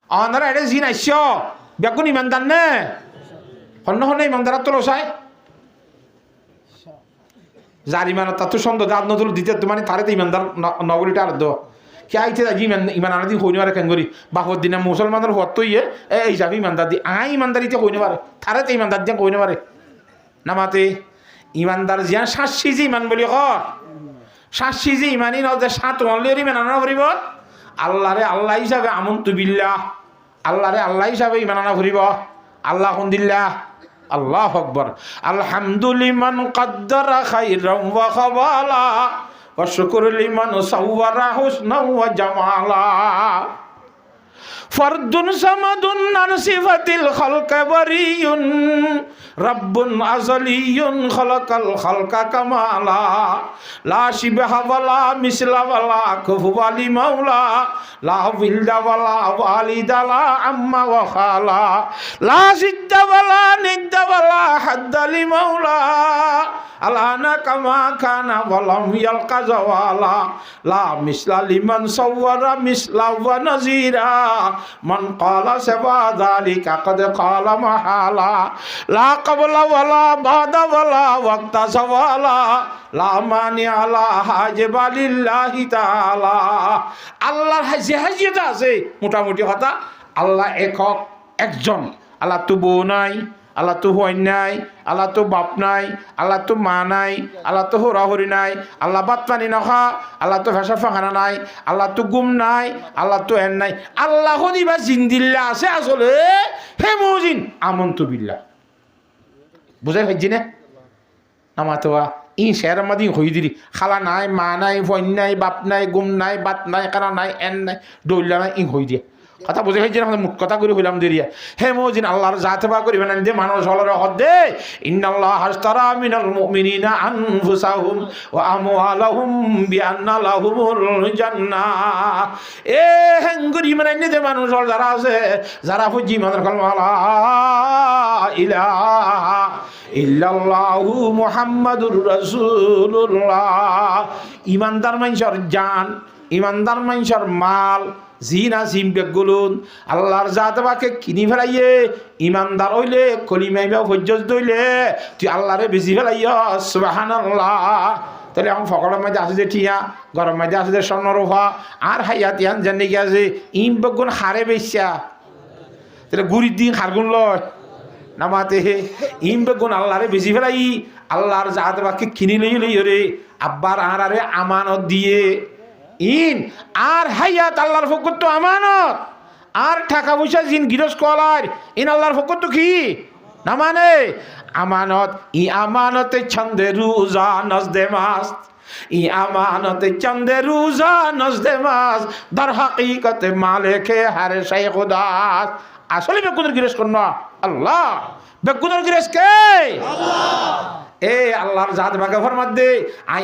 অনারা এটা জিন আইস বেগুন ইমানদার নে হন্য হন্য ইমানদার তো লসায় যার ইমান তার তো সন্দেহ দাঁত নতুন দিতে মানে তারে তো ইমানদার নগরীটা আর দো কে আইতে ইমান ইমান আনা দিন হইনি পারে কেন করি বাপর দিনে মুসলমানের হত তো ইয়ে এই যাবি ইমানদার দি ইমানদারিতে হইনি পারে তারে তো ইমানদার দিয়ে কইনি পারে নামাতে ইমানদার জিয়া শাসি যে ইমান বলি শাসি যে ইমানই ন যে সাত অনলির ইমান আনা করিব আল্লাহরে আল্লাহ হিসাবে আমন্তু বিল্লাহ আল্লাহরে আল্লাহ হিসাবে ইমান আনা করিব আল্লাহ দিল্লাহ আল্লাহু আকবার আলহামদুলিমান কদ্দারা খাইরাম ওয়া খাবালা ওয়া শুকরু লিমান সাওয়ারা হুসনা ওয়া জামালা ফরদুন সামাদুন আন সিফাতিল খালক বারিয়ুন রাব্বুন আযালিয়ুন খালাকাল খালকা কামালা লা শিবহা ওয়ালা মিসলা ওয়ালা কুফুয়ালি মাওলা লা বিলদা ওয়ালা ওয়ালিদা লা আম্মা ওয়া খালা লা সিদ্দা ওয়ালা নিদ্দা ওয়ালা হাদ্দালি মাওলা আলানা কামা কানা ওয়ালাম ইয়ালকা জাওয়ালা লা মিসলা লিমান সাওয়ারা মিসলা ওয়া নাজিরা মান ক্বালা সাবা যালিকা কদ ক্বালা মাহালা লা ক্বাবলা ওয়ালা বাদা ওয়ালা ওয়াক্তা সাওয়ালা লা মানি আলা হাজিবা লিল্লাহি তাআলা আল্লাহর হাজিয়ত আছে মোটামুটি কথা আল্লাহ একক একজন আল্লাহ তো বউ নাই আল্লাহ তো হই নাই আল্লাহ তো বাপ নাই আল্লাহ তো মা নাই আল্লাহ তো হরাহরি নাই আল্লাহ বাত পানি নখা আল্লাহ তো ভাষা ফাঁকানা নাই আল্লাহ তো গুম নাই আল্লাহ তো এন নাই আল্লাহ বা জিন্দিল্লা আছে আসলে হে মজিন আমন্তু বিল্লাহ বুঝাই ভাইজি না নামাতোয়া ই শের মাদি হই দিলি খালা নাই মা নাই ফইন নাই বাপ নাই গুম নাই বাত নাই কারা নাই এন নাই দৌল্লা নাই ই হই দিয়ে কথা বুঝে হয়েছে আমাদের মুখ কথা করে হইলাম দেরিয়া হে মজিন আল্লাহর জাতে বা করিবেন যে মানুষ হলর হদে ইন্নাল্লাহ হাসতারা মিনাল মুমিনিনা আনফুসাহুম ওয়া আমওয়ালাহুম বিআন্না লাহুমুল জান্নাহ এ হেঙ্গুরি মানে যে মানুষ হল যারা আছে যারা ফুজি মাদার কালমা লা ইলাহা ইল্লাল্লাহু মুহাম্মাদুর রাসূলুল্লাহ ইমানদার মানুষের জান ইমানদার মানুষের মাল জিনা জিম বেগুলুন আল্লাহর জাতবাকে কিনি ফেলাইয়ে ইমানদার হইলে কলিমাইবা হজ্জত দইলে তুই আল্লাহরে বেশি ফেলাইয়া সুবহানাল্লাহ তাহলে আমি ফকরের মধ্যে আছে যে ঠিয়া গরম মধ্যে আছে যে স্বর্ণরূপা আর হাইয়াত ইয়ান জানি গিয়েছে ইম বেগুন হারে বেশা তাহলে গুড়ির দিন হারগুন লয় নামাতে হে ইম বেগুন আল্লাহরে বেশি ফেলাই আল্লাহর জাতবাকে কিনি লই রে আব্বার আরে আমানত দিয়ে ইন আর হাইয়াত আল্লাহর ফকর তো আমানত আর টাকা পয়সা জিন গিরস কলার ইন আল্লাহর ফকর তো কি না মানে আমানত ই আমানতে ছন্দে রোজা নজদে মাস ই আমানতে চন্দে রোজা নজদে মাস দর হাকিকতে মালিকে হারে শাই খুদাস আসলে বেকুনের গিরস করন আল্লাহ বেকুনের গিরস কে আল্লাহ এ আল্লাহর জাত ভাগে ফরমাত দে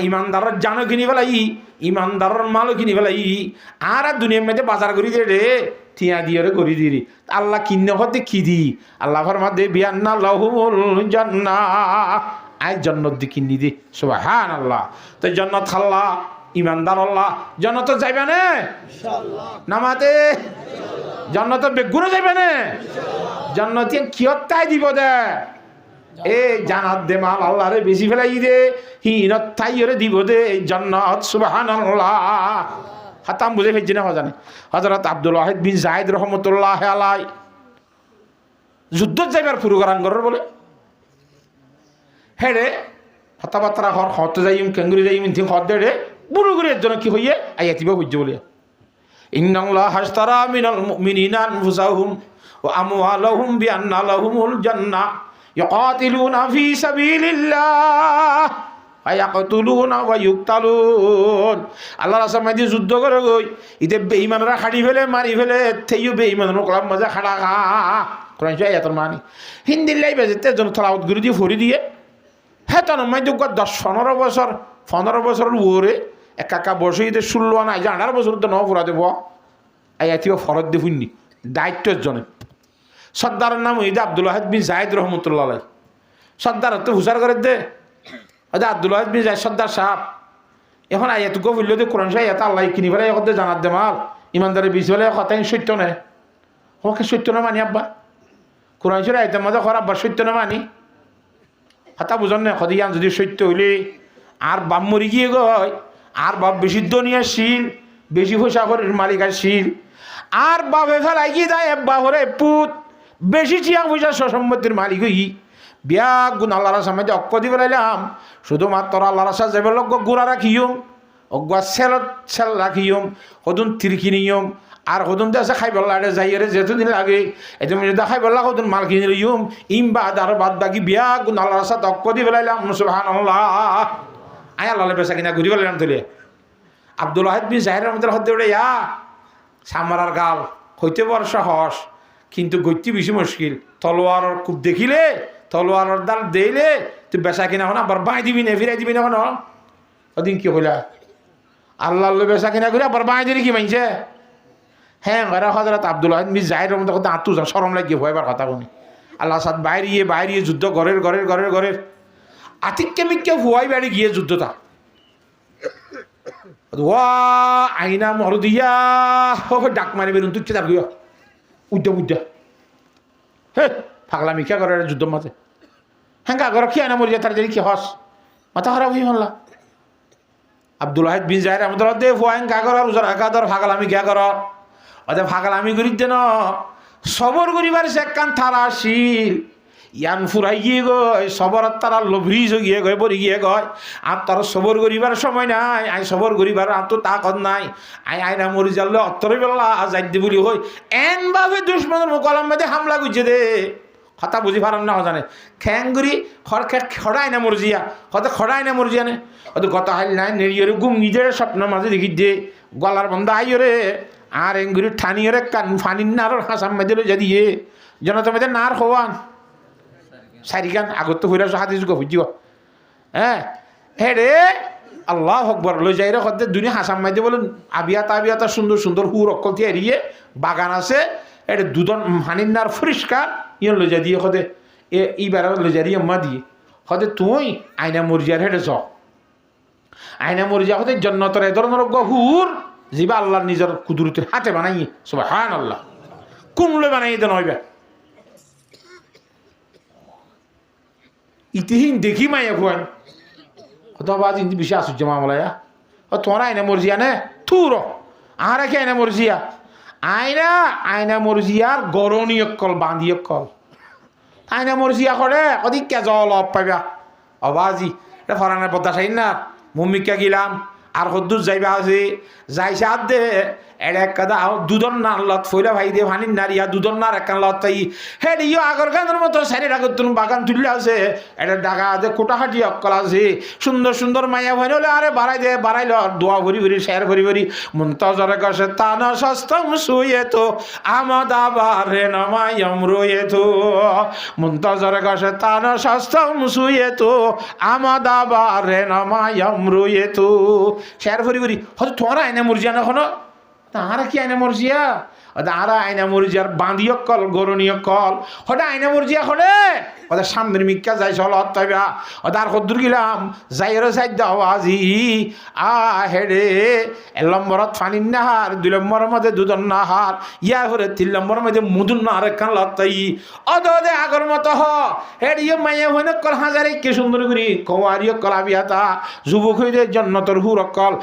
ইমানদারের জানো কিনি ফেলাই ইমানদারের মালও কিনি ফেলাই আর দুনিয়ার মধ্যে বাজার করি দে রে থিয়া দিয়ে রে করি দি আল্লাহ কিনে হতে কি দি আল্লাহ ফরমাত দে বিয়ান্না লাহুমুল জান্নাহ আই জান্নাত দি কিনি দি সুবহানাল্লাহ তো জান্নাত খাল্লা ইমানদার আল্লাহ জান্নাত যাইবে না ইনশাআল্লাহ নামাতে জান্নাত বেগুনে যাইবে না ইনশাআল্লাহ জান্নাতে কিয়তাই দিব দে এ জানাত দে মাল আল্লাহরে বেশি ফেলাই দে হিনত তাইরে দিব দে জান্নাত সুবহানাল্লাহ হাতাম বুঝে ফেলছি না জানে হযরত আব্দুল ওয়াহিদ বিন যায়েদ রাহমাতুল্লাহ আলাইহি যুদ্ধ যাইবার প্রোগ্রাম করার বলে হেডে হতাবাত্রা হর হতে যাইম কেঙ্গুরি যাইম থিং হদে রে বুড়ো করে জন্য কি হইয়ে আয়াতিবা বুঝে বলে ইন্নাল্লাহ হাসতারা মিনাল মুমিনিনা আনফুসাহুম ওয়া আমওয়ালাহুম বিআন্না লাহুমুল জান্নাহ يقاتلون في سبيل الله ويقتلون ويقتلون আল্লাহ রাসূল মাদি যুদ্ধ করে গই ইতে বেঈমানরা খাড়ি ফেলে মারি ফেলে থেইও বেঈমানরা কলাম মজা খাড়া খা কোরআন জয় এত মানি হিন্দি লাই বেজতে জন তলাওত গুরু দিয়ে ফরি দিয়ে হেতন মাইদু 10 15 বছরের ওরে একা বসইতে 16 না 18 বছর তো ন পুরা দেব আয়াতিও ফরদ দি ফুন্নি দায়িত্বের জন্য সর্দারের নাম হইদে আব্দুল ওয়াহিদ বিন যায়েদ রহমতুল্লাহ আলাইহি সর্দার তো হুসার করে দে আদা আব্দুল ওয়াহিদ বিন যায়েদ সর্দার সাহেব এখন আয়াত গো বললো দে কোরআন শাহ আয়াত আল্লাহ কিনি ফেলে এখন জানাত দে মাল ইমানদারের বিষ হলে কথাই সত্য নেই ওকে সত্য না মানি আব্বা কোরআন শরীফ আয়াতের মধ্যে কর আব্বা সত্য না মানি কথা বুঝন না খদিয়ান যদি সত্য হইলে আর বাপ মরি গিয়ে গয় আর বাপ বেশি দুনিয়াশীল বেশি পয়সা করে মালিক আসিল আর বাপে ফেলাই গিয়ে যায় বাপরে পুত বেশি চিয়া পয়সা সসম্পত্তির মালিক হই বিয়া গুণ আল্লাহর সামনে অক্ষ দি বেলাইলাম শুধুমাত্র আল্লাহর সাথে যাবে লোক গুড়া রাখিম অগুয়া সেল রাখিম সদুন তিরকি নিয়ম আর সদুন আছে খাই বললা যাইরে যেদিন লাগে এদিন যদি খাই বললা সদুন মাল কিনে লইম ইম বাদ আর বাদ বাকি বিয়া গুণ আল্লাহর সাথে অক্ষ দি বেলাইলাম সুবহানাল্লাহ আয় আল্লাহর বেচা কিনা ঘুরি বেলাইলাম তুলে আব্দুল ওয়াহিদ বিন জাহির রহমতুল্লাহ হতে ওরে ইয়া সামারার গাল হইতে বড় সহজ কিন্তু গতি বেশি মুশকিল তলোয়ার খুব দেখিলে তলোয়ারের দাল দিলে তুই বেচা কিনা হন আবার বাঁই দিবি না ফিরাই দিবি না হন ওদিন কি হইলা আল্লাহ বেচা কিনা করে আবার বাঁই দিলে কি মানছে হ্যাঁ হজরত আব্দুল ওয়াহিদ বিন জাহির রহমতুল্লাহ আত্মু সরম লাগিয়ে ভয়বার কথা বলি আল্লাহ সাথ বাইরে যুদ্ধ ঘরের আতিককে মিককে হুয়াই বাড়ি গিয়ে যুদ্ধটা আইনা মর দিয়া ডাক মারি বেরুন তুই তার গিয়া উদ্যা হে ফাগলা মিকা করে যুদ্ধ মাঝে হ্যাঁ ঘর কি আইনা মরিয়া তার কি হস মাথা খারাপ হয়ে হল্লা আব্দুল ওয়াহিদ বিন জাহির আমাদের দে ফুয়াইন গা কর উজার একাদর ফাগলামি গা কর ওদের ফাগলামি করি যেন সবর করিবার সে কান থারা আসিল ইয়ান ফুরাই গিয়ে গয় সবর তারা লভরি গিয়ে গয় বরি গিয়ে গয় আর তার সবর করিবার সময় নাই আই সবর করিবার আর তো তাকত নাই আইনা মরি যালে অত্তরে বেলা যাই দি বলি হই এনভাবে দুশ্মনের মোকালাম মেয়েদের হামলা করছে দে কথা বুঝি পারেন না জানে খ্যাংগুড়ি খড়াই না মরজিয়া হয়তো খড়াই না মরজিয়া নে হয়তো গত হাইল নাই নেড়িয়ে গুম নিজের স্বপ্নের মাঝে দেখি দে গলার বন্ধ আইরে আর এঙ্গুরি ঠানিয়রে কান ফানির নার হাসাম মেয়েদের যদি জনতা মেয়েদের নার হওয়ান সারিগান আগত তো হইরা হাদিস গো বুঝিব হ্যাঁ হে রে আল্লাহ আকবার লই যাইরে হতে দুনিয়া হাসাম মাইদে বলুন আবিয়াতা সুন্দর হুর অকল দিয়ে এড়িয়ে বাগান আছে এটা দুধন হানিনার পরিষ্কার ইয়ে লই যা দিয়ে হতে এইবার লই যাই মা দিয়ে হতে তুই আইনা মরিজার হেঁটে চ আইনা মরিজা হতে জন্নতর এ ধরনের হুর যিবা আল্লাহ নিজের কুদরতের হাতে বানাই সুবহানাল্লাহ কুমলে বানাই দেন হইবে ইতিহীন দেখি মাইয়া খুয়ান অথবা আজ ইন্দি বেশি আশ্চর্য মামলায়া ও তোমার আইনা মরজিয়া নে থুর আর কি আইনা মরজিয়া আইনা মরজিয়ার গরণীয় কল বাঁধিয় কল আইনা মরজিয়া করে অধিক কে জল পাইবা অবাজি এটা ফরানের পদ্মা চাই না মম্মিকা গেলাম আর হদ্দুর যাইবা আছে যাইছে আর দে এটা একটা দুধন নার লত ফইলা ভাই দে ভানির নারিয়া দুধন নার একটা লত তাই হ্যাঁ ইয়ে আগর গানের মতো সারি আগর তুমি বাগান তুললে আছে এটা ডাকা আছে কোটাহাটি অক্কল আছে সুন্দর মাইয়া ভাই হলে আরে বাড়াইল দোয়া ভরি শেয়ার ভরি মুন্তজরে গসে তানা সস্তম শুয়ে তো আমদ আবার রে নমায়ম রয়ে তো মুন্তজরে গসে তানা সস্তম শুয়ে তো আমদ আবার রে নমায়ম রয়ে তো শেয়ার ভরি হয়তো তোমার আইনা মুরজিয়া না কোনো তাহারা কি আইনা মরজিয়া তাহারা আইনা মরজিয়ার বাঁধিয় কল গরণীয় কল হঠাৎ আইনা মরজিয়া হলে ওদের সামনের মিক্কা যাই চল হত্যাবা ওদের কদ্দুর গেলাম যাইরো যাই দাও আজি হেডে 1 নম্বরত ফানির নাহার 2 নম্বরের মধ্যে দুধন নাহার ইয়া করে 3 নম্বরের মধ্যে মুদুন নাহার একখান লত্তাই অদে আগর মতো হেডিও মাইয়া হইনে কল হাজারে কি সুন্দর করি কওয়ারিও কল আবিয়াতা যুবক হইতে জন্নতর হুরকল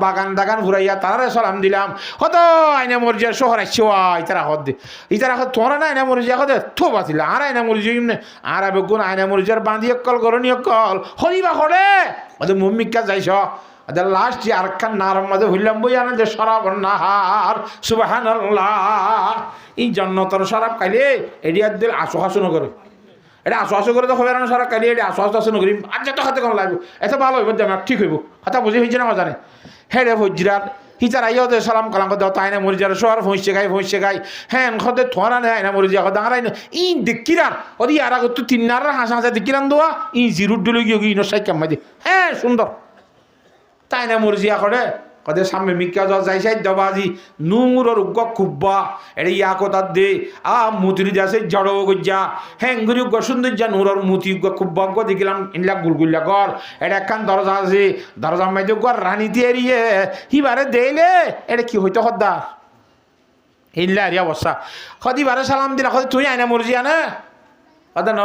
বাগান দাগান ঘুরাইয়া তারারে সালাম দিলাম হতো আইনা মরজিয়া শহর আসছে ইতারা হদ দে ইতারা হদ তোরা না আইনা মরজিয়া হদে থোবা ছিল আর আইনা মরজিয়া এমনি আর বেগুন আইনা মরজিয়ার বাঁধিয়ে কল গরণীয় কল হরিবা করে ওদের মম্মিকা যাইছ ওদের লাস্ট আর খান নারম মাঝে হইলাম বই আনা যে শরাব নাহার সুবহানাল্লাহ এই জন্নতর শরাব খাইলে এরিয়ার দিল আশু করে এটা আশু করে তো হবে না সারা কালি এটা আশু নকরি আর যত খাতে কম লাগবে এত ভালো হইব জানা ঠিক হইব কথা বুঝে হয়েছে না জানে হ্যাঁ রে হজরাত হিচার আইয়া ওদের সালাম কালাম করে দাও তাই না মরিজার শহর ভইসে গাই হ্যাঁ খদে থোয়ারা নেয় আইনা মরিজা খদ আর আইনা ই দেখিরার ওদি আর আগত তুই 3 নার হাসা দেখিরান দোয়া ই জিরুট ডলে গিয়ে ইনো সাই কামাই দে হ্যাঁ সুন্দর তাই না মরিজিয়া করে কদের সামনে মিক্কা যাই সাই দবাজি নুরর উগ্গ খুব্বা এটা ইয়া কোথার দে মুতিরি যাচ্ছে জড়ো গজ্জা হ্যাঙ্গুরি উগ্গ সৌন্দর্য নুরর মুতি উগ্গ খুব্বা উগ্গ দেখিলাম ইনলা গুলগুল্লা কর এটা একখান দরজা আছে দরজা মাইতে উগ্গ রানী দিয়ে এড়িয়ে হিবারে দেইলে এটা কি হইতো হদ্দার ইল্লা আরিয়া অবস্থা সদি বারে সালাম দিলা সদি তুই আইনা মর্জিয়া না কথা ন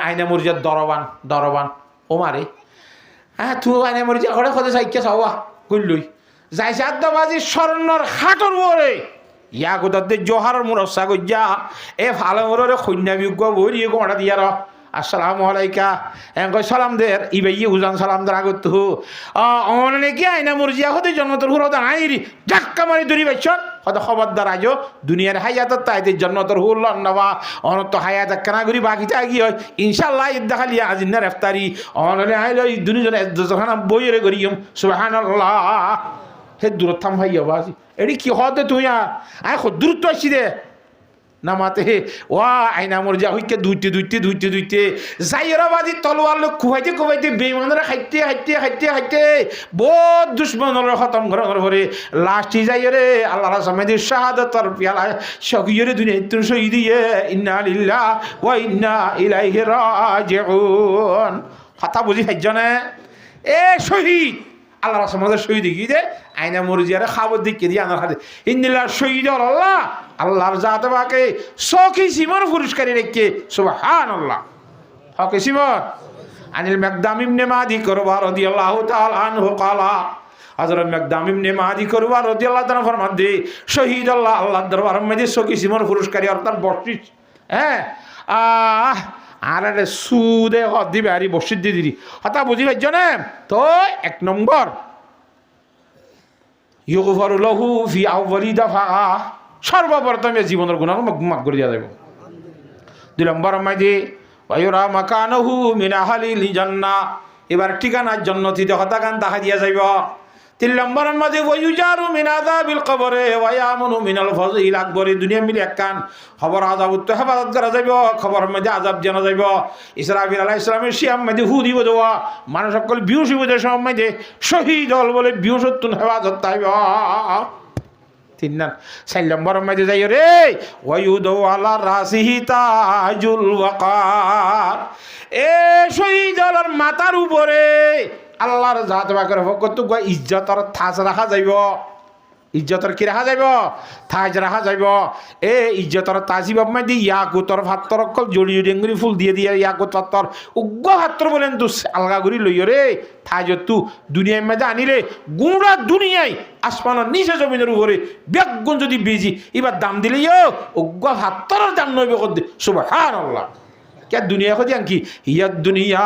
আইনা মর্জিয়ার দরবান ও মারে হ্যাঁ তুই আইনা মর্জিয়া ঘরে সদে চাইকে চাওয়া কইলই যাইছে আদ্দাবাজি স্বর্ণর হাটর ওরে ইয়া গোদাতে জোহারের মুরসা গজ্জা এ ভালো মোরে কন্যা বিজ্ঞ বই গোড়া দিয়ার আসসালামু আলাইকা কই সালাম দের ইবাই উজান সালাম দের আগত অনে কি আইনা মর্জিয়া হতে জন্মতর হুরদ আইরি ধাক্কা মারি দরি বাইছত হতে খবরদার আজো দুনিয়ার হায়াতত তাইতে জন্নতর হুল নবা অনত হায়াত কানা করি বাকিটা কি হয় ইনশাআল্লাহ ইদ্দাখালি আজিন্নার ইফতারি অনলে আইলো এই দুনিজনে যখানা বইরে করিম সুবহানাল্লাহ হে দূরত থাম ভাইয়া বাজি এডি কি হতে তুই আয় দূরত্ব আসছি দে না মাতে ওয়া আইনা মর্জিয়া হইকে দুইতে যাইরা বাজি তলোয়ার লোক খুবাইতে বেইমানরা খাইতে বহুত দুশ্মনরা খতম করে লাস্টি যাইরে আল্লাহর সামনে শাহাদাতর পিয়ালা শকিয়রে দুনিয়া তুই শহীদ ইন্না লিল্লাহ ওয়া ইন্না ইলাইহি রাজিউন কথা বুঝি হাইজনে এ শহীদ আল্লাহর সামনে শহীদ কি দে আইনা মর্জিয়ারে খাবার দিকে দিয়ে আনার হাতে ইন্দিল্লাহ শহীদ আল্লাহ আল্লাহর জাত বাকে সকি সিমর পুরস্কারী রেখে সুবহানাল্লাহ হকে সিমর আনিল মাকদাম ইবনে মাদি করবা রাদিয়াল্লাহু তাআলা আনহু ক্বালা হযরত মাকদাম ইবনে মাদি করবা রাদিয়াল্লাহু তাআলা ফরমাতে শহীদ আল্লাহ আল্লাহর দরবারের মধ্যে সকি সিমর পুরস্কারী অর্থাৎ বকশিশ হ্যাঁ আর একটা সুদে দিবে আর বসির দিয়ে দিদি হতা বুঝি পাইছ না তো এক নম্বর ইউগফারু লাহু ফি আউয়ালি দাফা সর্বপ্রথমে জীবনের গুনাহ মাফ করে দেওয়া যাবে। দুই নম্বর মাইদি ওয়ায়ুরা মাকানহু মিন আহলিল জান্নাহ এবার ঠিকানা জান্নাতীতে হতাকান দেখা দিয়া যাইব। তিন নম্বরের মাঝে ওয়ায়ুজারু মিন আযাবিল কবরে ওয়া ইয়ামুনু মিনাল ফাযিল আকবরে দুনিয়া মিলে একখান খবর আযাব তো হেফাজত করা যাইব খবর মধ্যে আযাব জানা যাইব। ইসরাফিল আলাইহিস সালামের শিয়াম মধ্যে হু দিব দেওয়া মানুষ সকল বিহুশ হইব সময় মধ্যে শহীদ হল বলে বিহুশত্তুন হেফাজত তাইব। তিন চার নম্বরের মধ্যে যাই রে ওয়ায়ুদু আলা রাসিহি তাজুল ওয়াকার এ শহীদ হলার মাথার উপরে আল্লাহর জাত বাকের ভক্ত ইজ্জতর থাজ রাখা যাইব। ইজ্জতর কি রাখা যাইব থাজ রাখা যাইব। এ ইজ্জতর তাজিব মাই ইয়াকুতর ভাত্তর অকল জড়িয়ে ডেঙ্গুরি ফুল দিয়ে ইয়াকুত ভাত্তর উগ্র ভাত্তর বলেন তু আলগা করি লইয় রে থাজ তু দুনিয়ার মধ্যে আনিলে গুঁড়া দুনিয়ায় আসমানের নিচে জমিনের উপরে বেগুন যদি বেজি এবার দাম দিলেও উগ্র ভাত্তর দাম নইবে সুবহানাল্লাহ। কে দুনিয়া খোঁজে কি ইয়া দুনিয়া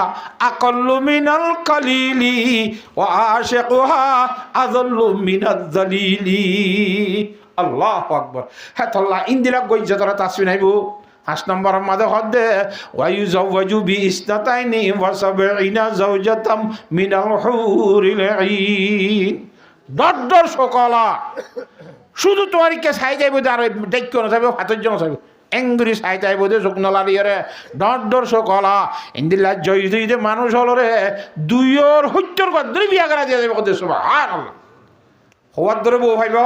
আকল্লু মিনাল কালিলি ওয়া আশিকুহা আযাল্লু মিনাজ জালিলি। আল্লাহু আকবার। হ্যাঁ আল্লাহ ইন্দিরা গইজা তোরা তাসবিহ নাইবো 5 নম্বর মাদে হদে ওয়া ইউজাওয়াজু বি ইসনাতাইনি ওয়া সাবঈনা যাওজাতাম মিনাল হুরিল আইন। দর সকলা শুধু তোমারকে ছাই যাইব আর দেখো না যাবে হাতের জন্য যাবে এঙ্গুরি সাইটাই বোধে শুকনলালিয়ারে ডর সকলা ইন্দিল্লা জয়ীতে মানুষ হল রে দুইয়র হত্যর গদ্দরে বিয়া করা দিয়ে যাবে সুবহানাল্লাহ। হওয়ার ধরে বউ ভাইব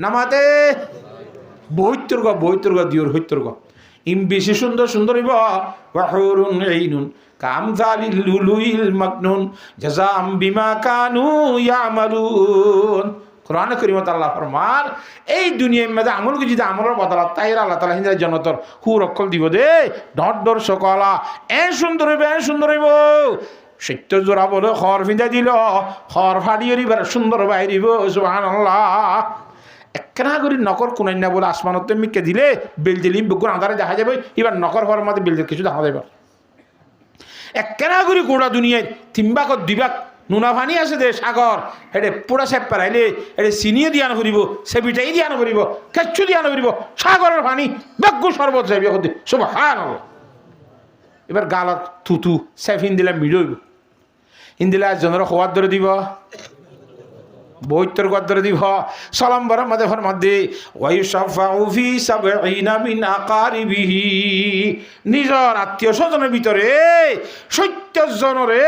নামাতে বহিত্তর গ দিয়র হত্যর গ ইম বেশি সুন্দর হইব ওয়াহুরুন আইনুন কামযালিল লুলুইল মাকনুন জাযাম বিমা কানু ইয়ামালুন। কোরআন কারীমত আল্লাহ ফরমান এই দুনিয়ার মধ্যে আমল কি যদি আমলের বদলা তাই আল্লাহ তাআলা হিন্দা জন্নতর হুর অক্ষল দিব দে ডর সকলা এ সুন্দর হইব সত্য জোড়া বলে খর ফিন্দা দিল খর ফাড়িয়ে দিবার সুন্দর বাইরিব সুবহানাল্লাহ। একখানা করি নকর কোনাই না বলে আসমানতে মিকে দিলে বেল দিলিম বেগুন আধারে দেখা যাবে এবার নকর হওয়ার মধ্যে বেল কিছু দেখা যাবে একখানা করি গোড়া দুনিয়ায় তিনবাক দুইবাক নুনা পানি আছে দে সাগর হেডে পুরা সেপ পারাইলে হেডে চিনিয়ে দিয়ে আনা ফুরিব সেবিটাই দিয়ে আনা ফুরিব কেচ্ছু দিয়ে আনা ফুরিব সাগরের পানি বেগ্য শরবত যাইব সুবহানাল্লাহ। এবার গালত থুতু সেফ হিন্দিলা মিড়ইব হিন্দিলা জনের খোয়ার ধরে দিব বৈত্তর গদ্দরে দিব সালাম বরার মধ্যে ফরমাদে ওয়ায়ুশাফাউ ফি সাবঈনা মিন আকারিবিহি নিজর আত্মীয় স্বজনের ভিতরে 70 জনরে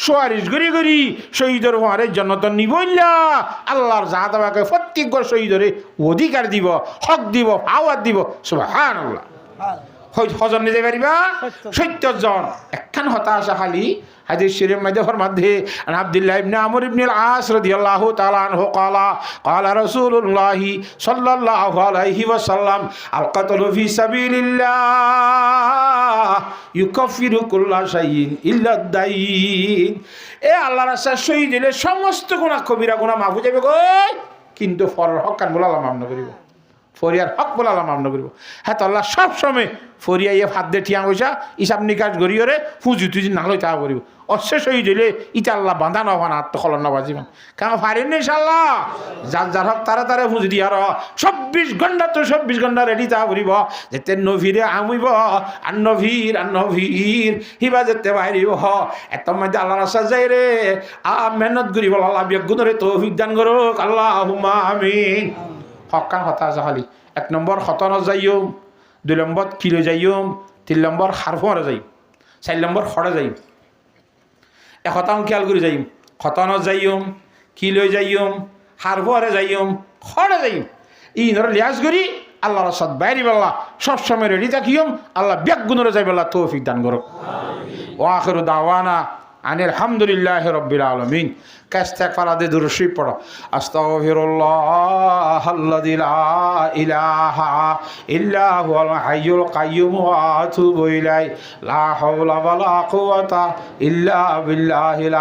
সুয়ারিশ গরি শহীদের হওয়ারে জন্নত নিবইলা আল্লাহর জাহাদাবাকে প্রত্যেক শহীদরে অধিকার দিব হক দিব আওয়াজ দিব সুবহানাল্লাহ। হজন নিজে পারিবা 70 জন একখান হতাশা খালি হাদিস শরীফ মাঝের মধ্যে আব্দুল্লাহ ইবনে আমর ইবনে আল-আস রাদিয়াল্লাহু তাআলা আনহু قال رسول الله صلى الله عليه وسلم القتل في سبيل الله يكفر كل شيء الا الدين এ আল্লাহর রাস্তায় শহীদ হলে সমস্ত গুনাহ কবিরা গুনাহ মাফ হয়ে যাবে গো কিন্তু ফরর হক কান বলা মাফ না করিব ফরিয়ার হক বলা মাফ না করিব হ্যাঁ তো আল্লাহ সব সময় ফরিয়া ইয়ে হাত দিয়ে ঠিয়া হইসা হিসাব নিকাশ গড়িয়রে পুঁজি টুজি না লই তা করিব অশেষ শহীদ হইলে ইটা আল্লাহ বাঁধা নবান আত্মখলন নবাজিবান কেন পারেন নি ইনশাআল্লাহ যার যার হক তারা তারা পুঁজি দিয়ে আর 24 ঘন্টা তো 24 ঘন্টা রেডি তা করিব যেতে নভীরে আমইব আর নভীর হিবা যেতে বাইরিব এত মধ্যে আল্লাহ রাস্তা যাই রে মেহনত করিব আল্লাহ বিজ্ঞানরে তৌফিক দান করুক আল্লাহুম্মা আমিন হকান হতা জাহালি 1 নম্বর খতন যাইও 2 নম্বর কিলো যাইও 3 নম্বর হারফরে যাই 4 নম্বর খড়ে যাই এখতাম খেয়াল করে যাই খতন যাইও কিলো যাইও হারফরে যাইও খড়ে যাই ই নর লিয়াজ করি আল্লাহ রাসাদ বাইরি বল্লা সব সময় রেডি থাকিম আল্লাহ বিজ্ঞানরে যাই বল্লা তৌফিক দান করুক ওয়া আখিরু দাওয়ানা আনিল হামদুলিল্লাহি রাব্বিল আলামিন কাস্তাগফার দে দুরুশরীফ পড়ো আস্তাগফিরুল্লাহাল্লাযী লা ইলাহা ইল্লা হুয়াল হাইয়ুল কাইয়্যুম ওয়া আতুবু ইলাইহি লা হাওলা ওয়ালা কুওয়াতা ইল্লা বিল্লাহিল